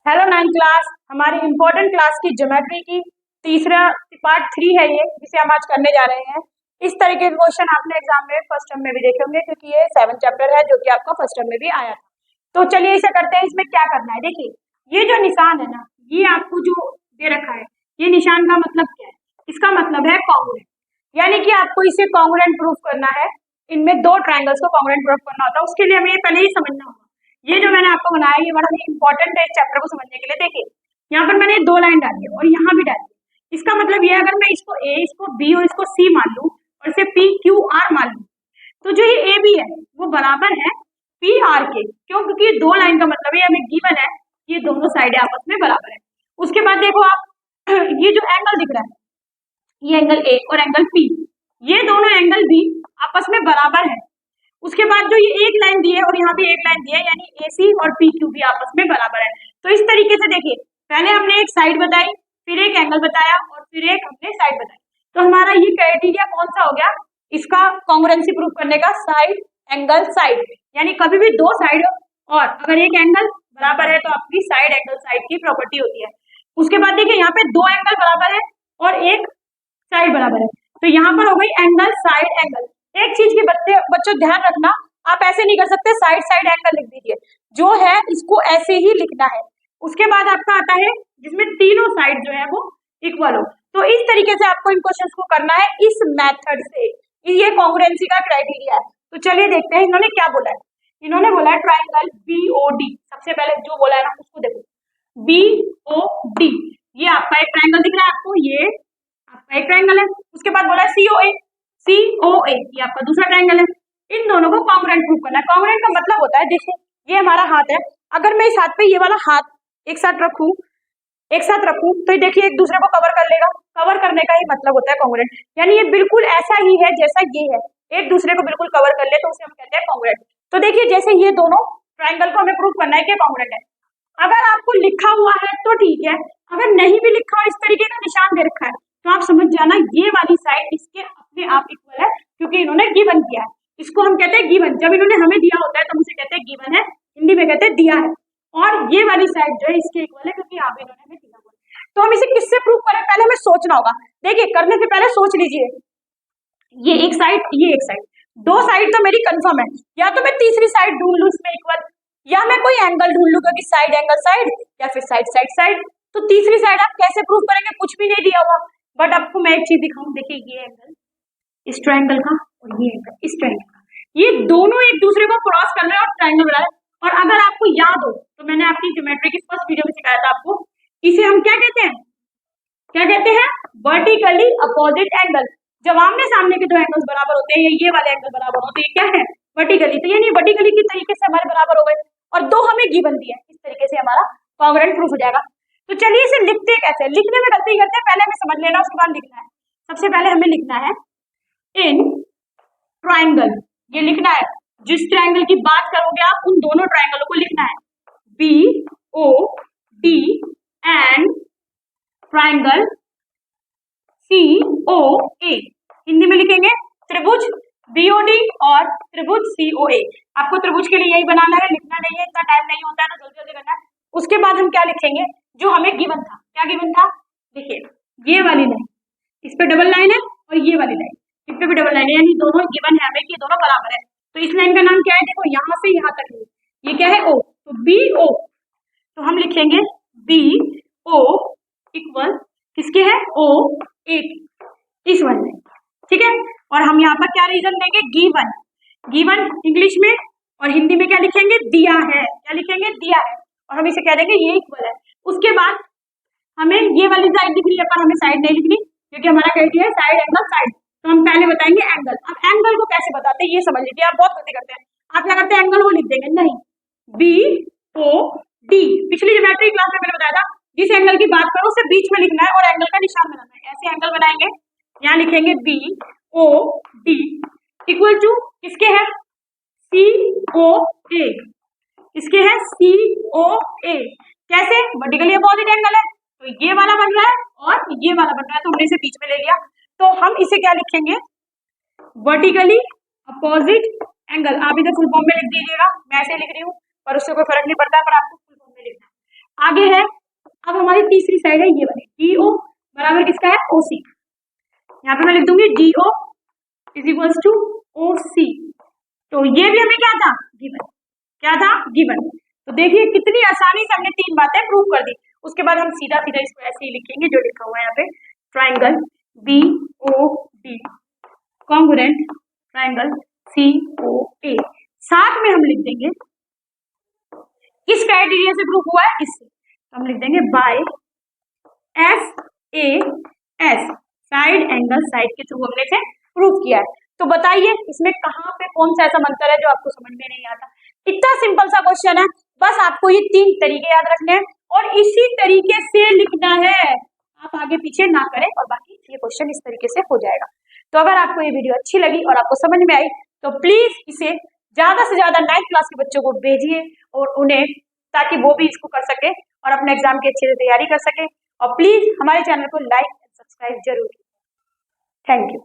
Hello 9th class. हमारी important class की geometry की तीसरा पार्ट 3 है ये, जिसे हम आज करने जा रहे हैं। इस तरीके के क्वेश्चन आपने एग्जाम में फर्स्ट टर्म में भी देखे होंगे, क्योंकि ये 7th चैप्टर है जो कि आपका फर्स्ट टर्म में भी आया था। तो चलिए इसे करते हैं। इसमें क्या करना है, देखिए ये जो निशान है ना, ये आपको जो दे रखा है, ये निशान का मतलब क्या है? इसका मतलब है कॉन्ग्रुएंट, यानी कि आपको इसे कॉन्ग्रुएंट प्रूफ करना है। इनमें दो ट्राइंगल्स को कॉन्ग्रुएंट प्रूफ करना होता है। उसके लिए हमें ये पहले ही समझना होगा। ये जो मैंने आपको बनाया, ये बड़ा ही इंपॉर्टेंट है इस चैप्टर को समझने के लिए। देखिए यहाँ पर मैंने दो लाइन डाली है और यहाँ भी डाली है। इसका मतलब ये, अगर मैं इसको ए, इसको बी और इसको सी मान लूं और इसे पी क्यू आर मान लूं, तो जो ये ए बी है वो बराबर है पी आर के। क्यों? क्योंकि दो लाइन का मतलब ये हमें गिवन है, ये दोनों साइड आपस में बराबर है। उसके बाद देखो आप, ये जो एंगल दिख रहा है, ये एंगल ए और एंगल पी, ये दोनों एंगल भी आपस में बराबर है। उसके बाद जो ये एक लाइन दी है और यहाँ भी एक लाइन दी है, यानी AC और PQ भी आपस में बराबर है। तो इस तरीके से देखिए, पहले हमने एक साइड बताई, फिर एक एंगल बताया और फिर एक हमने साइड बताई। तो हमारा ये क्राइटेरिया कौन सा हो गया इसका कॉन्ग्रुएंसी प्रूफ करने का? साइड एंगल साइड, यानी कभी भी दो साइड और अगर एक एंगल बराबर है तो आपकी साइड एंगल साइड की प्रॉपर्टी होती है। उसके बाद देखिए यहाँ पे दो एंगल बराबर है और एक साइड बराबर है, तो यहाँ पर हो गई एंगल साइड एंगल। एक चीज की बच्चों ध्यान रखना, आप ऐसे नहीं कर सकते साइड साइड एंगल लिख दीजिए, जो है इसको ऐसे ही लिखना है। उसके बाद आपका आता है जिसमें तीनों साइड जो है वो इक्वल हो। तो इस तरीके से आपको इन क्वेश्चंस को करना है, इस मेथड से। ये कॉन्ग्रुएंसी का क्राइटेरिया है। तो चलिए देखते हैं इन्होंने क्या बोला है। इन्होंने बोला है ट्राइंगल BOD। सबसे पहले जो बोला है ना उसको देखो, BOD, ये आपका एक ट्राइंगल दिख रहा है आपको, ये आपका एक ट्राइंगल है। उसके बाद बोला है COA, ये आपका दूसरा ट्राइंगल है। इन दोनों को कॉन्ग्रुएंट प्रूफ करना है। कॉन्ग्रुएंट का मतलब होता है, देखो ये हमारा हाथ है, अगर मैं इस हाथ पे ये वाला हाथ एक साथ रखूं तो देखिए एक दूसरे को कवर कर लेगा। कवर करने का ही मतलब होता है कॉन्ग्रुएंट, यानी ये बिल्कुल ऐसा ही है जैसा ये है, एक दूसरे को बिल्कुल कवर कर ले तो उसे हम कहते हैं कॉन्ग्रुएंट। तो देखिए जैसे ये दोनों ट्राइंगल को हमें प्रूफ करना है कि कॉन्ग्रुएंट है। अगर आपको लिखा हुआ है तो ठीक है, अगर नहीं भी लिखा और इस तरीके का निशान दे रखा है तो आप समझ जाना ये वाली साइड इसके अपने आप इक्वल है, क्योंकि इन्होंने गिवन किया है। इसको हम कहते हैं गिवन। जब इन्होंने हमें दिया होता है तो हम उसे कहते हैं गिवन है, हिंदी में कहते हैं दिया है। और ये वाली साइड जो है इसके इक्वल है, क्योंकि यहाँ पे इन्होंने हमें दिया हुआ है। तो हम इसे किससे प्रूव करें, पहले हमें सोचना होगा। देखिए करने से पहले सोच लीजिए, ये एक साइड, ये एक साइड, दो साइड तो मेरी कंफर्म है। या तो मैं तीसरी साइड ढूंढ लूं इसमें इक्वल, या मैं कोई एंगल ढूंढ लूं, क्योंकि साइड एंगल साइड या फिर साइड साइड साइड। तो तीसरी साइड आप कैसे प्रूव करेंगे, कुछ भी नहीं दिया हुआ। बट आपको मैं एक चीज दिखाऊं, देखिए ये एंगल इस ट्रायंगल का और ये एंगल इस ट्रायंगल का, ये दोनों एक दूसरे को क्रॉस कर रहे हैं और ट्रायंगल बना रहे हैं। और अगर आपको याद हो तो मैंने आपकी ज्योमेट्री की फर्स्ट वीडियो में सिखाया था आपको, इसे हम क्या कहते हैं, वर्टिकली अपोजिट एंगल। जब आमने सामने के दो एंगल्स बराबर होते हैं, ये वाले एंगल बराबर होते हैं, क्या है वर्टिकली। तो यानी वर्टिकली की तरीके से हमारे बराबर हो गए और दो हमें गिवन दिया है, इस तरीके से हमारा कॉन्ग्रुएंट प्रूफ हो जाएगा। तो चलिए इसे लिखते कैसे, लिखने में गलती करते हैं, पहले हमें समझ लेना उसके बाद लिखना है। सबसे पहले हमें लिखना है इन ट्राइंगल, ये लिखना है। जिस ट्राइंगल की बात करोगे आप उन दोनों ट्राइंगलों को लिखना है, BOD and triangle COA। Hindi में लिखेंगे त्रिभुज BOD और त्रिभुज COA। आपको त्रिभुज के लिए यही बनाना है, लिखना नहीं है, इतना टाइम नहीं होता है तो जल्दी जल्दी करना है। उसके बाद हम क्या लिखेंगे, जो हमें गिवन था। क्या गिवन था, देखिए ये वाली लाइन, इस पे डबल लाइन है और ये वाली लाइन इस पे भी डबल लाइन है, यानी दोनों गिवन है हमें कि दोनों बराबर है। तो इस लाइन का नाम क्या है, देखो यहाँ से यहाँ तक है, ये क्या है O, तो BO। तो हम लिखेंगे BO इक्वल किसके है, OA, इस वाले लाइन, ठीक है। और हम यहाँ पर क्या रीजन देंगे, गिवन। गिवन इंग्लिश में और हिंदी में क्या लिखेंगे, दिया है। क्या लिखेंगे, दिया है। और हम इसे कह देंगे ये इक्वल है। उसके बाद हमें ये वाली साइड दिख रही है पर हमें साइड नहीं लिखनी, क्योंकि हमारा क्राइटेरिया है साइड एंगल साइड। तो हम पहले बताएंगे एंगल। अब एंगल को कैसे बताते हैं ये समझ लीजिए, आप बहुत गलती करते हैं। आप क्या करते हैं, एंगल वो लिख देंगे, नहीं, BOD। पिछली ज्योमेट्री क्लास में मैंने बताया था, जिस एंगल की बात करो उसे बीच में लिखना है और एंगल का निशान बनाना है। ऐसे एंगल बनाएंगे, यहाँ लिखेंगे BOD इक्वल टू किसके है, COA। इसके है COA। कैसे, वर्टिकली अपोजिट एंगल है, तो ये वाला बन रहा है और ये वाला बन रहा है, तो हमने इसे बीच में ले लिया। तो हम इसे क्या लिखेंगे, वर्टिकली अपोजिट एंगल। आप इसे फुल फॉर्म में लिख दीजिएगा, मैं ऐसे लिख रही हूँ पर उससे कोई फर्क नहीं पड़ता, पर आपको फुल फॉर्म में लिखना है। आगे है, अब हमारी तीसरी साइड है ये वाली, DO बराबर किसका है, OC। यहाँ पे मैं लिख दूंगी DO is equals to OC। तो ये भी हमें क्या था, गिवन, क्या था, गिवन। तो देखिए कितनी आसानी से हमने 3 बातें प्रूव कर दी। उसके बाद हम सीधा सीधा इसको ऐसे ही लिखेंगे जो लिखा हुआ है यहाँ पे, triangle BOD congruent triangle COA। साथ में हम लिख देंगे किस क्राइटेरिया से प्रूफ हुआ है, इससे। तो हम लिख देंगे by SAS, side angle side के थ्रू हमने इसे प्रूफ किया है। तो बताइए इसमें कहाँ पे कौन सा ऐसा मंत्र है जो आपको समझ में नहीं आता। इतना सिंपल सा क्वेश्चन है, बस आपको ये 3 तरीके याद रखने हैं और इसी तरीके से लिखना है, आप आगे पीछे ना करें और बाकी ये क्वेश्चन इस तरीके से हो जाएगा। तो अगर आपको ये वीडियो अच्छी लगी और आपको समझ में आई तो प्लीज इसे ज्यादा से ज्यादा 9th क्लास के बच्चों को भेजिए और उन्हें, ताकि वो भी इसको कर सके और अपने एग्जाम की अच्छे से तैयारी कर सके। और प्लीज हमारे चैनल को लाइक एंड सब्सक्राइब जरूर। Thank you.